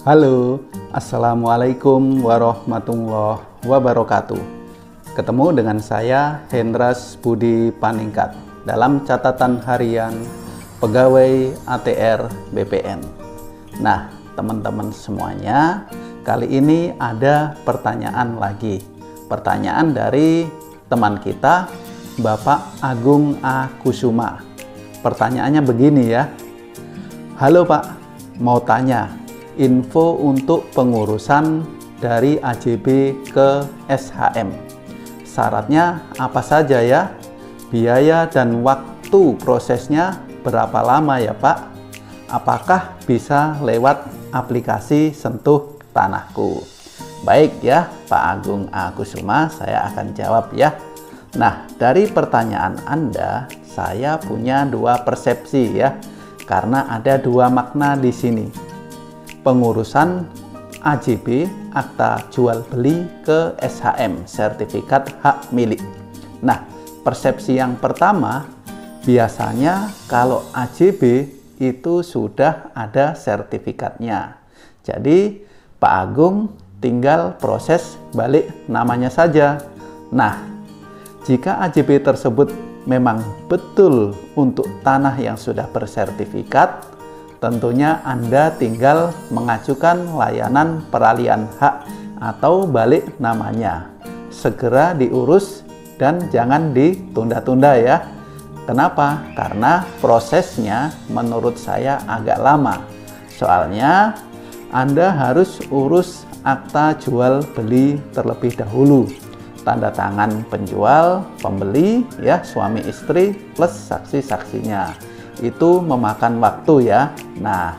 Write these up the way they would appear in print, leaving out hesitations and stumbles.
Halo, Assalamualaikum warahmatullahi wabarakatuh. Ketemu dengan saya Hendras Budi Paningkat dalam catatan harian pegawai ATR BPN. Nah, teman-teman semuanya, kali ini ada pertanyaan lagi. Pertanyaan dari teman kita, Bapak Agung A. Kusuma. Pertanyaannya begini ya. Halo Pak, mau tanya info untuk pengurusan dari AJB ke SHM. Syaratnya apa saja ya? Biaya dan waktu prosesnya berapa lama ya Pak? Apakah bisa lewat aplikasi Sentuh Tanahku? Baik ya Pak Agung A. Kusuma, saya akan jawab ya. Nah, dari pertanyaan Anda, saya punya dua persepsi ya, karena ada dua makna di sini. Pengurusan AJB akta jual beli ke SHM, sertifikat hak milik. Nah, persepsi yang pertama, biasanya kalau AJB itu sudah ada sertifikatnya. Jadi Pak Agung tinggal proses balik namanya saja. Nah, jika AJB tersebut memang betul untuk tanah yang sudah bersertifikat, tentunya Anda tinggal mengajukan layanan peralihan hak atau balik namanya. Segera diurus dan jangan ditunda-tunda ya. Kenapa? Karena prosesnya menurut saya agak lama. Soalnya Anda harus urus akta jual beli terlebih dahulu. Tanda tangan penjual, pembeli ya, suami istri plus saksi-saksinya. Itu memakan waktu ya. Nah,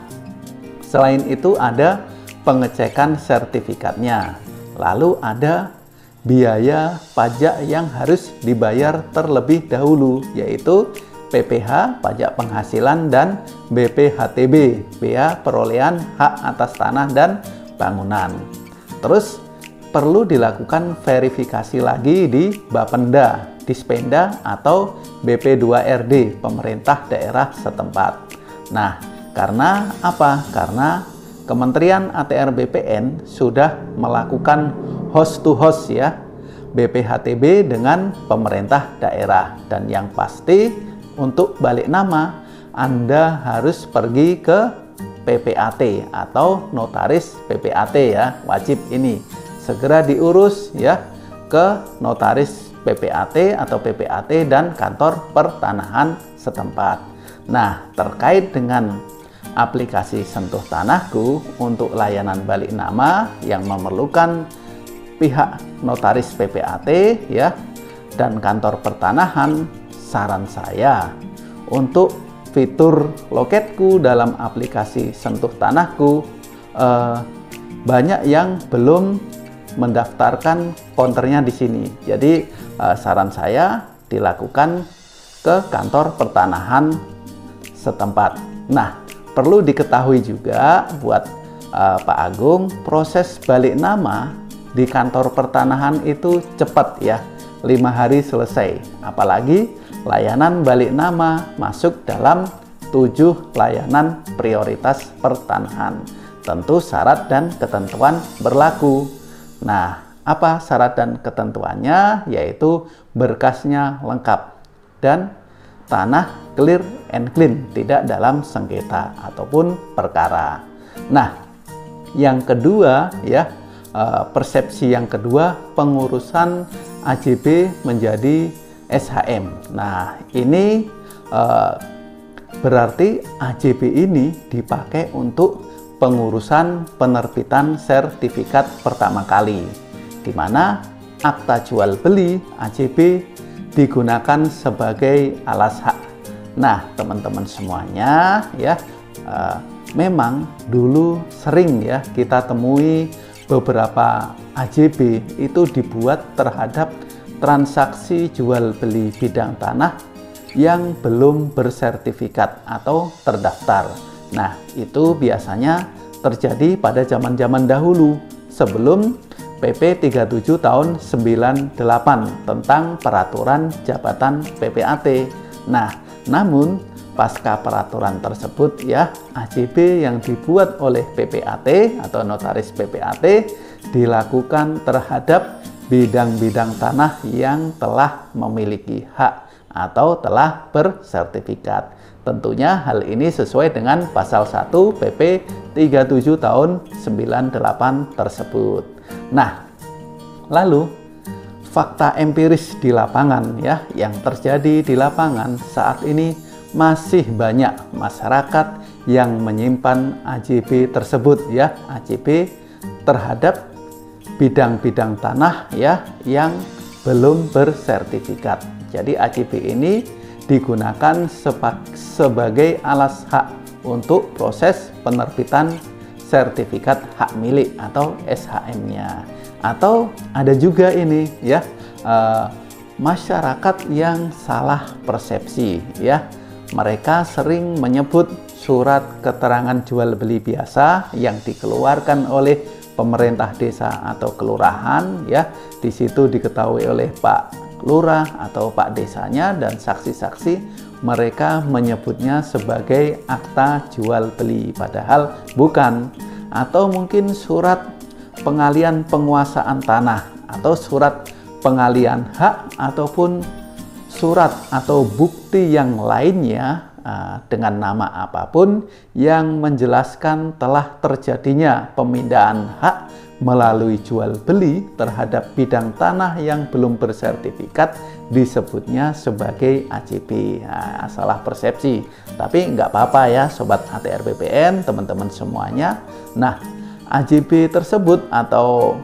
selain itu ada pengecekan sertifikatnya. Lalu ada biaya pajak yang harus dibayar terlebih dahulu, yaitu PPh, pajak penghasilan, dan BPHTB, bea perolehan hak atas tanah dan bangunan. Terus perlu dilakukan verifikasi lagi di Bapenda, Dispenda atau BP2RD pemerintah daerah setempat. Nah, karena apa? Karena Kementerian ATR BPN sudah melakukan host to host ya, BPHTB dengan pemerintah daerah. Dan yang pasti untuk balik nama Anda harus pergi ke PPAT atau notaris PPAT ya, wajib ini. Segera diurus ya ke notaris PPAT atau PPAT dan kantor pertanahan setempat. Nah, terkait dengan aplikasi Sentuh Tanahku untuk layanan balik nama yang memerlukan pihak notaris PPAT ya dan kantor pertanahan, saran saya untuk fitur loketku dalam aplikasi Sentuh Tanahku, banyak yang belum mendaftarkan konternya di sini. Jadi saran saya dilakukan ke kantor pertanahan setempat. Nah, perlu diketahui juga buat Pak Agung, proses balik nama di kantor pertanahan itu cepat ya, 5 hari selesai. Apalagi layanan balik nama masuk dalam 7 layanan prioritas pertanahan. Tentu syarat dan ketentuan berlaku. Nah, apa syarat dan ketentuannya? Yaitu berkasnya lengkap dan tanah clear and clean, tidak dalam sengketa ataupun perkara. Nah, yang kedua ya, persepsi yang kedua, pengurusan AJB menjadi SHM. Nah, ini berarti AJB ini dipakai untuk pengurusan penerbitan sertifikat pertama kali, di mana akta jual beli AJB digunakan sebagai alas hak. Nah, teman-teman semuanya ya, memang dulu sering ya kita temui beberapa AJB itu dibuat terhadap transaksi jual beli bidang tanah yang belum bersertifikat atau terdaftar. Nah, itu biasanya terjadi pada zaman-zaman dahulu sebelum PP 37 tahun 98 tentang peraturan jabatan PPAT. Nah, namun pasca peraturan tersebut ya, AJB yang dibuat oleh PPAT atau notaris PPAT dilakukan terhadap bidang-bidang tanah yang telah memiliki hak atau telah bersertifikat. Tentunya hal ini sesuai dengan pasal 1 PP 37 tahun 98 tersebut. Nah, lalu fakta empiris di lapangan ya, yang terjadi di lapangan saat ini masih banyak masyarakat yang menyimpan AJB tersebut ya, AJB terhadap bidang-bidang tanah ya yang belum bersertifikat. Jadi AJB ini digunakan sebagai alas hak untuk proses penerbitan sertifikat hak milik atau SHM-nya. Atau ada juga ini ya, masyarakat yang salah persepsi ya. Mereka sering menyebut surat keterangan jual beli biasa yang dikeluarkan oleh pemerintah desa atau kelurahan ya. Di situ diketahui oleh Pak Lurah atau Pak Desanya dan saksi-saksi, mereka menyebutnya sebagai akta jual beli padahal bukan. Atau mungkin surat pengalian penguasaan tanah atau surat pengalian hak ataupun surat atau bukti yang lainnya dengan nama apapun yang menjelaskan telah terjadinya pemindahan hak melalui jual beli terhadap bidang tanah yang belum bersertifikat disebutnya sebagai AJB. Nah, salah persepsi, tapi nggak apa-apa ya Sobat ATR BPN, teman-teman semuanya. Nah, AJB tersebut atau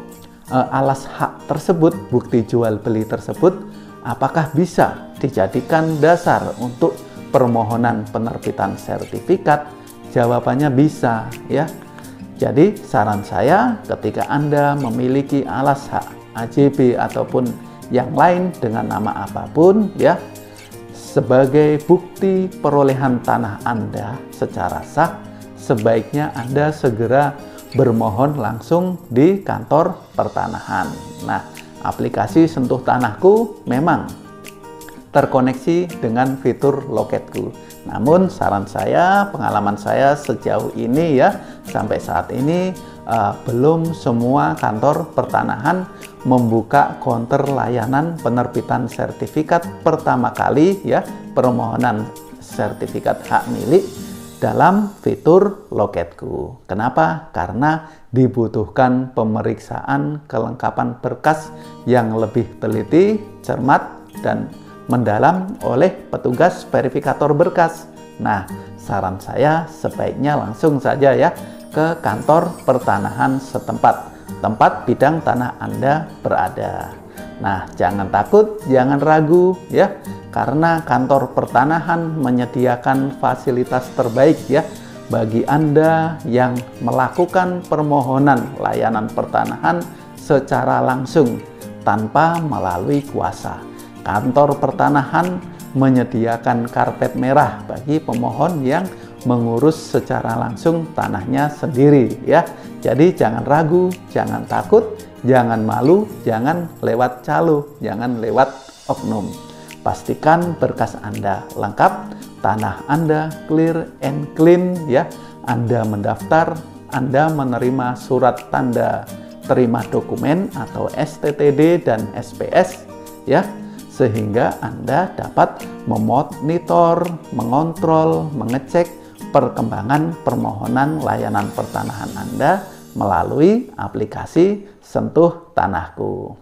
alas hak tersebut, bukti jual beli tersebut, apakah bisa dijadikan dasar untuk permohonan penerbitan sertifikat? Jawabannya bisa ya. Jadi saran saya, ketika Anda memiliki alas hak AJB ataupun yang lain dengan nama apapun ya, sebagai bukti perolehan tanah Anda secara sah, sebaiknya Anda segera bermohon langsung di kantor pertanahan. Nah, aplikasi Sentuh Tanahku memang terkoneksi dengan fitur Loketku. Namun saran saya, pengalaman saya sejauh ini ya, sampai saat ini belum semua kantor pertanahan membuka counter layanan penerbitan sertifikat pertama kali ya, permohonan sertifikat hak milik dalam fitur Loketku. Kenapa? Karena dibutuhkan pemeriksaan kelengkapan berkas yang lebih teliti, cermat, dan mendalam oleh petugas verifikator berkas. Nah, saran saya sebaiknya langsung saja ya ke kantor pertanahan setempat, tempat bidang tanah Anda berada. Nah, jangan takut, jangan ragu ya, karena kantor pertanahan menyediakan fasilitas terbaik ya bagi Anda yang melakukan permohonan layanan pertanahan secara langsung tanpa melalui kuasa. Kantor pertanahan menyediakan karpet merah bagi pemohon yang mengurus secara langsung tanahnya sendiri ya. Jadi jangan ragu, jangan takut, jangan malu, jangan lewat calo, jangan lewat oknum. Pastikan berkas Anda lengkap, tanah Anda clear and clean ya. Anda mendaftar, Anda menerima surat tanda terima dokumen atau STTD dan SPS ya, sehingga Anda dapat memonitor, mengontrol, mengecek perkembangan permohonan layanan pertanahan Anda melalui aplikasi Sentuh Tanahku.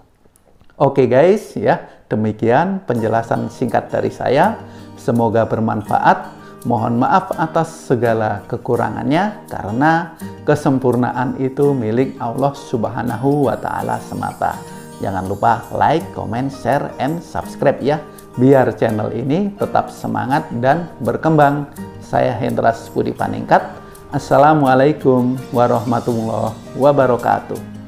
Oke guys ya, demikian penjelasan singkat dari saya. Semoga bermanfaat. Mohon maaf atas segala kekurangannya, karena kesempurnaan itu milik Allah Subhanahu wa Ta'ala semata. Jangan lupa like, comment, share, and subscribe ya, biar channel ini tetap semangat dan berkembang. Saya Hendras Budi Paningkat. Assalamualaikum warahmatullahi wabarakatuh.